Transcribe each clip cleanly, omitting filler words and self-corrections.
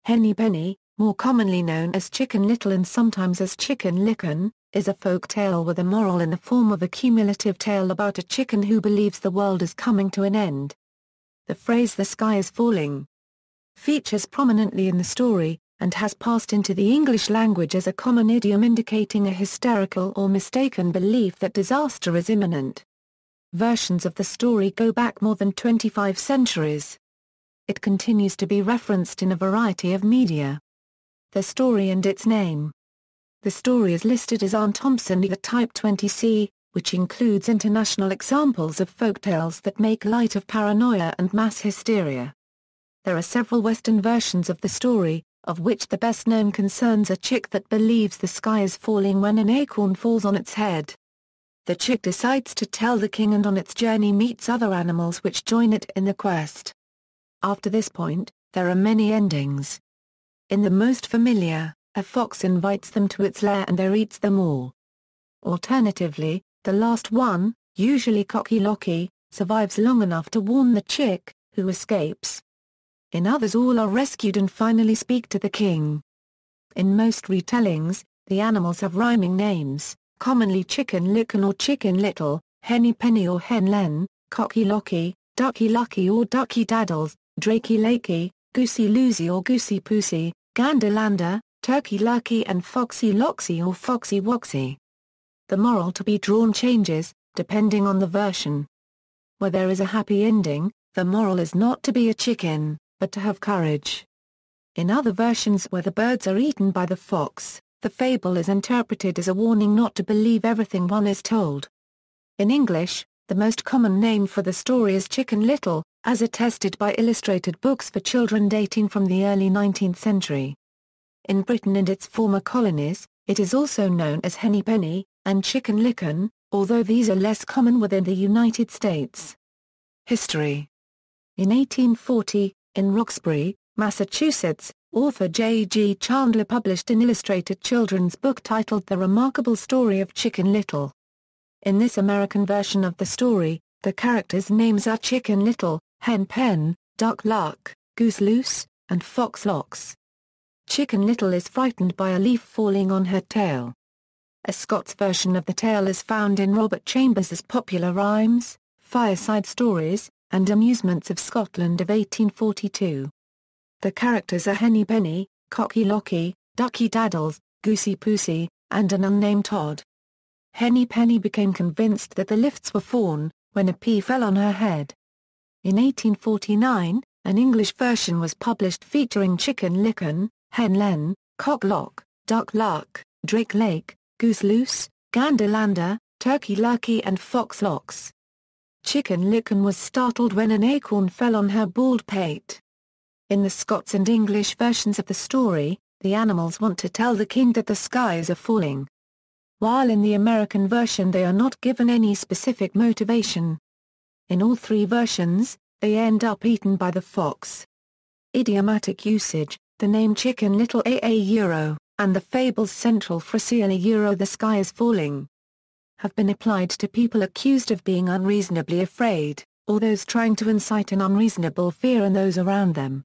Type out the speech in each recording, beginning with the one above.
Henny Penny, more commonly known as Chicken Little and sometimes as Chicken Licken, is a folk tale with a moral in the form of a cumulative tale about a chicken who believes the world is coming to an end. The phrase "the sky is falling" features prominently in the story, and has passed into the English language as a common idiom indicating a hysterical or mistaken belief that disaster is imminent. Versions of the story go back more than 25 centuries. It continues to be referenced in a variety of media. The story and its name. The story is listed as Aunt Thompson the Type 20C, which includes international examples of folktales that make light of paranoia and mass hysteria. There are several Western versions of the story, of which the best known concerns a chick that believes the sky is falling when an acorn falls on its head. The chick decides to tell the king and on its journey meets other animals which join it in the quest. After this point, there are many endings. In the most familiar, a fox invites them to its lair and there eats them all. Alternatively, the last one, usually Cocky Locky, survives long enough to warn the chick, who escapes. In others all are rescued and finally speak to the king. In most retellings, the animals have rhyming names, commonly Chicken Licken or Chicken Little, Henny Penny or Hen Len, Cocky Locky, Ducky Lucky or Ducky Daddles, Drakey Lakey, Goosey Loosey or Goosey Poosey, Gander Lander, Turkey Lurkey and Foxy Loxy or Foxy Woxy. The moral to be drawn changes, depending on the version. Where there is a happy ending, the moral is not to be a chicken, but to have courage. In other versions where the birds are eaten by the fox, the fable is interpreted as a warning not to believe everything one is told. In English, the most common name for the story is Chicken Little, as attested by illustrated books for children dating from the early 19th century. In Britain and its former colonies, it is also known as Henny Penny, and Chicken Licken, although these are less common within the United States. History. In 1840, in Roxbury, Massachusetts, author J.G. Chandler published an illustrated children's book titled The Remarkable Story of Chicken Little. In this American version of the story, the characters' names are Chicken Little, Hen Pen, Duck Luck, Goose Loose, and Fox Lox. Chicken Little is frightened by a leaf falling on her tail. A Scots version of the tale is found in Robert Chambers's Popular Rhymes, Fireside Stories, and Amusements of Scotland of 1842. The characters are Henny Penny, Cocky Locky, Ducky Daddles, Goosey Poosey, and an unnamed Todd. Henny Penny became convinced that the lifts were fawn, when a pea fell on her head. In 1849, an English version was published featuring Chicken Licken, Hen Len, Cock Lock, Duck Luck, Drake Lake, Goose Loose, Gander Lander, Turkey Lurkey and Fox Lox. Chicken Licken was startled when an acorn fell on her bald pate. In the Scots and English versions of the story, the animals want to tell the king that the skies are falling. While in the American version they are not given any specific motivation. In all three versions, they end up eaten by the fox. Idiomatic usage, the name Chicken Little and the fable's central phrase the sky is falling, have been applied to people accused of being unreasonably afraid, or those trying to incite an unreasonable fear in those around them.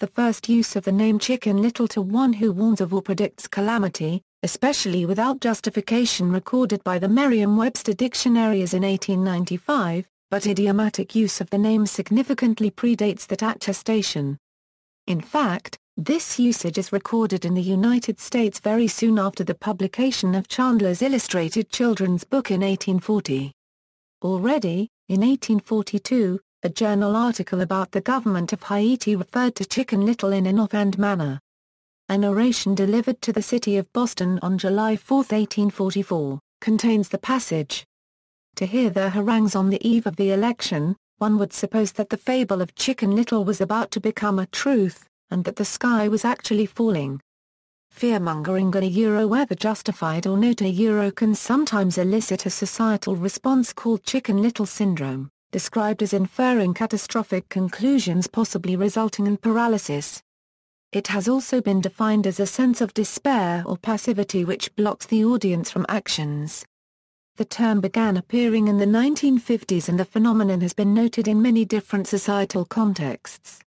The first use of the name Chicken Little to one who warns of or predicts calamity, especially without justification, recorded by the Merriam-Webster Dictionary is in 1895, but idiomatic use of the name significantly predates that attestation. In fact, this usage is recorded in the United States very soon after the publication of Chandler's illustrated children's book in 1840. Already, in 1842, a journal article about the government of Haiti referred to Chicken Little in an offhand manner. An oration delivered to the city of Boston on July 4, 1844, contains the passage. To hear their harangues on the eve of the election, one would suppose that the fable of Chicken Little was about to become a truth, and that the sky was actually falling. Fearmongering whether justified or not can sometimes elicit a societal response called Chicken Little syndrome, described as inferring catastrophic conclusions possibly resulting in paralysis. It has also been defined as a sense of despair or passivity which blocks the audience from actions. The term began appearing in the 1950s and the phenomenon has been noted in many different societal contexts.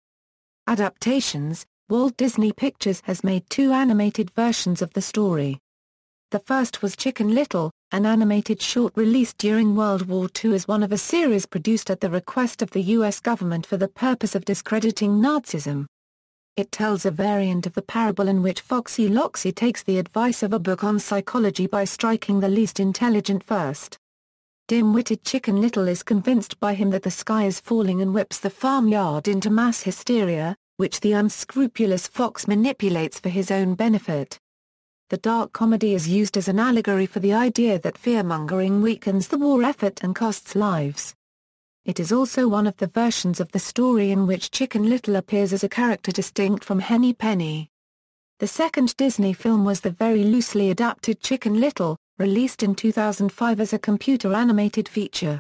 Adaptations, Walt Disney Pictures has made 2 animated versions of the story. The first was Chicken Little, an animated short released during World War II as one of a series produced at the request of the U.S. government for the purpose of discrediting Nazism. It tells a variant of the parable in which Foxy Loxy takes the advice of a book on psychology by striking the least intelligent first. Dim-witted Chicken Little is convinced by him that the sky is falling and whips the farmyard into mass hysteria, which the unscrupulous fox manipulates for his own benefit. The dark comedy is used as an allegory for the idea that fear-mongering weakens the war effort and costs lives. It is also one of the versions of the story in which Chicken Little appears as a character distinct from Henny Penny. The second Disney film was the very loosely adapted Chicken Little, released in 2005 as a computer-animated feature.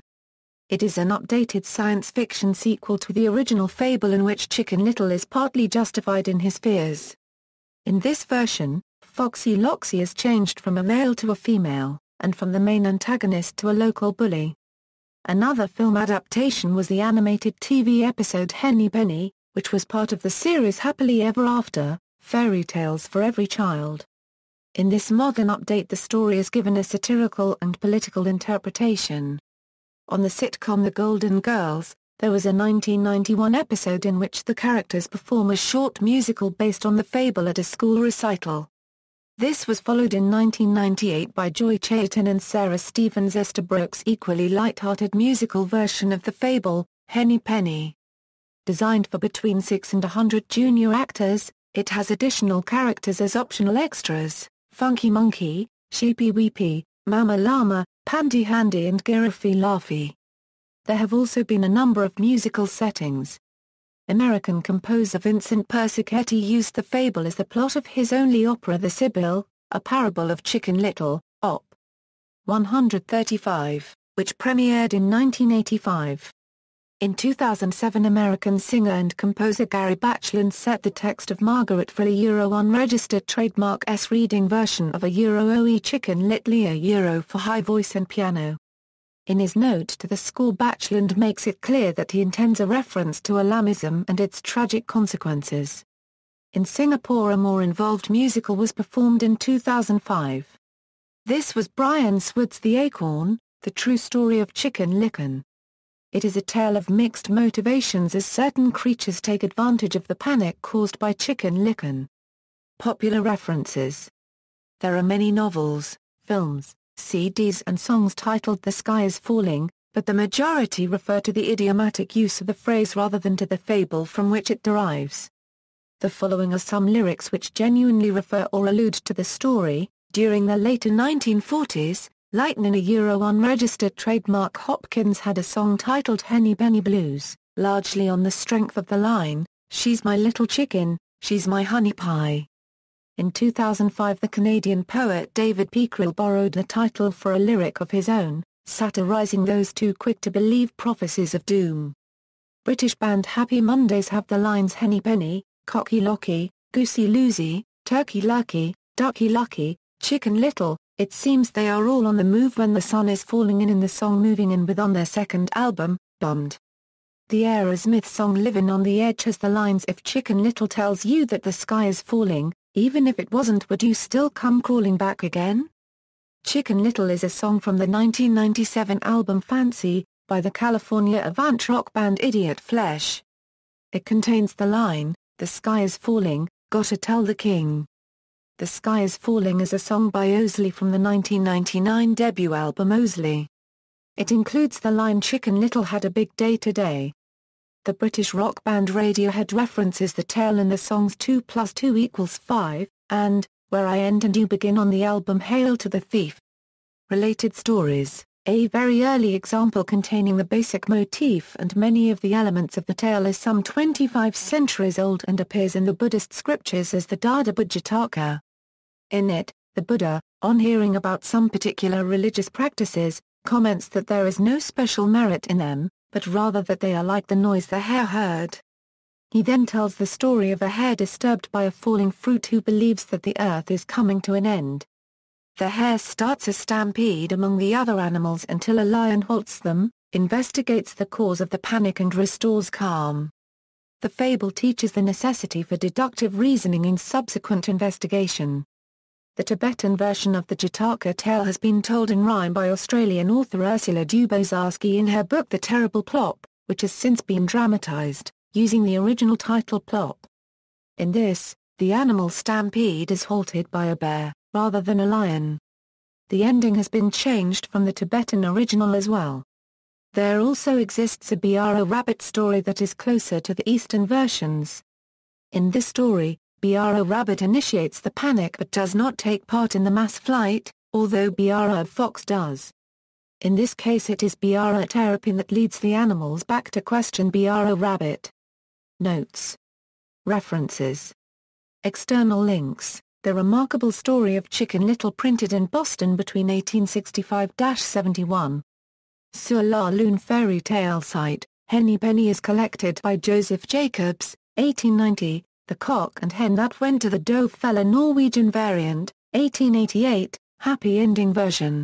It is an updated science fiction sequel to the original fable in which Chicken Little is partly justified in his fears. In this version, Foxy Loxy is changed from a male to a female, and from the main antagonist to a local bully. Another film adaptation was the animated TV episode Henny Penny, which was part of the series Happily Ever After, Fairy Tales for Every Child. In this modern update the story is given a satirical and political interpretation. On the sitcom The Golden Girls, there was a 1991 episode in which the characters perform a short musical based on the fable at a school recital. This was followed in 1998 by Joy Chayton and Sarah Stevens Estabrook's equally light-hearted musical version of the fable, Henny Penny. Designed for between 6 and 100 junior actors, it has additional characters as optional extras: Funky Monkey, Sheepy Weepy, Mama Llama, Pandy Handy and Giraffe Laffy. There have also been a number of musical settings. American composer Vincent Persichetti used the fable as the plot of his only opera The Sibyl, a parable of Chicken Little, Op. 135, which premiered in 1985. In 2007 American singer and composer Gary Bachlund set the text of Margaret for a Euro unregistered trademark S-reading version of a Euro OE Chicken Little a Euro for high voice and piano. In his note to the score Bachlund makes it clear that he intends a reference to Islamism and its tragic consequences. In Singapore a more involved musical was performed in 2005. This was Brian Swood's The Acorn, the true story of Chicken Licken. It is a tale of mixed motivations as certain creatures take advantage of the panic caused by Chicken Licken. Popular references. There are many novels, films, CDs and songs titled The Sky is Falling, but the majority refer to the idiomatic use of the phrase rather than to the fable from which it derives. The following are some lyrics which genuinely refer or allude to the story. During the later 1940s, Lightnin' a Euro unregistered trademark Hopkins had a song titled Henny Penny Blues, largely on the strength of the line, "She's my little chicken, she's my honey pie." In 2005 the Canadian poet David Pickrell borrowed the title for a lyric of his own, satirizing those too quick to believe prophecies of doom. British band Happy Mondays have the lines Henny Penny, Cocky Locky, Goosey Loosey, Turkey Lucky, Ducky Lucky, Chicken Little. It seems they are all on the move when the sun is falling in the song Moving In With on their second album, Bummed. The Aerosmith song Livin' on the Edge has the lines If Chicken Little tells you that the sky is falling, even if it wasn't, would you still come crawling back again? Chicken Little is a song from the 1997 album Fancy, by the California avant rock band Idiot Flesh. It contains the line, "The sky is falling, gotta tell the king." The Sky is Falling is a song by Owsley from the 1999 debut album Owsley. It includes the line Chicken Little had a big day today. The British rock band Radiohead references the tale in the songs 2 + 2 = 5, and, Where I End and You Begin on the album Hail to the Thief. Related stories. A very early example containing the basic motif and many of the elements of the tale is some 25 centuries old and appears in the Buddhist scriptures as the Dada Jataka. In it, the Buddha, on hearing about some particular religious practices, comments that there is no special merit in them, but rather that they are like the noise the hare heard. He then tells the story of a hare disturbed by a falling fruit who believes that the earth is coming to an end. The hare starts a stampede among the other animals until a lion halts them, investigates the cause of the panic and restores calm. The fable teaches the necessity for deductive reasoning in subsequent investigation. The Tibetan version of the Jataka tale has been told in rhyme by Australian author Ursula Dubosarski in her book The Terrible Plop, which has since been dramatized, using the original title Plop. In this, the animal stampede is halted by a bear, rather than a lion. The ending has been changed from the Tibetan original as well. There also exists a Biara rabbit story that is closer to the Eastern versions. In this story, Biara rabbit initiates the panic but does not take part in the mass flight, although Biara fox does. In this case it is Biara terrapin that leads the animals back to question Biara rabbit. Notes. References. External links: The Remarkable Story of Chicken Little, printed in Boston between 1865-71. Sur la Lune fairy tale site, Henny Penny is collected by Joseph Jacobs, 1890, The Cock and Hen That Went to the Dove Fella Norwegian variant, 1888, happy ending version.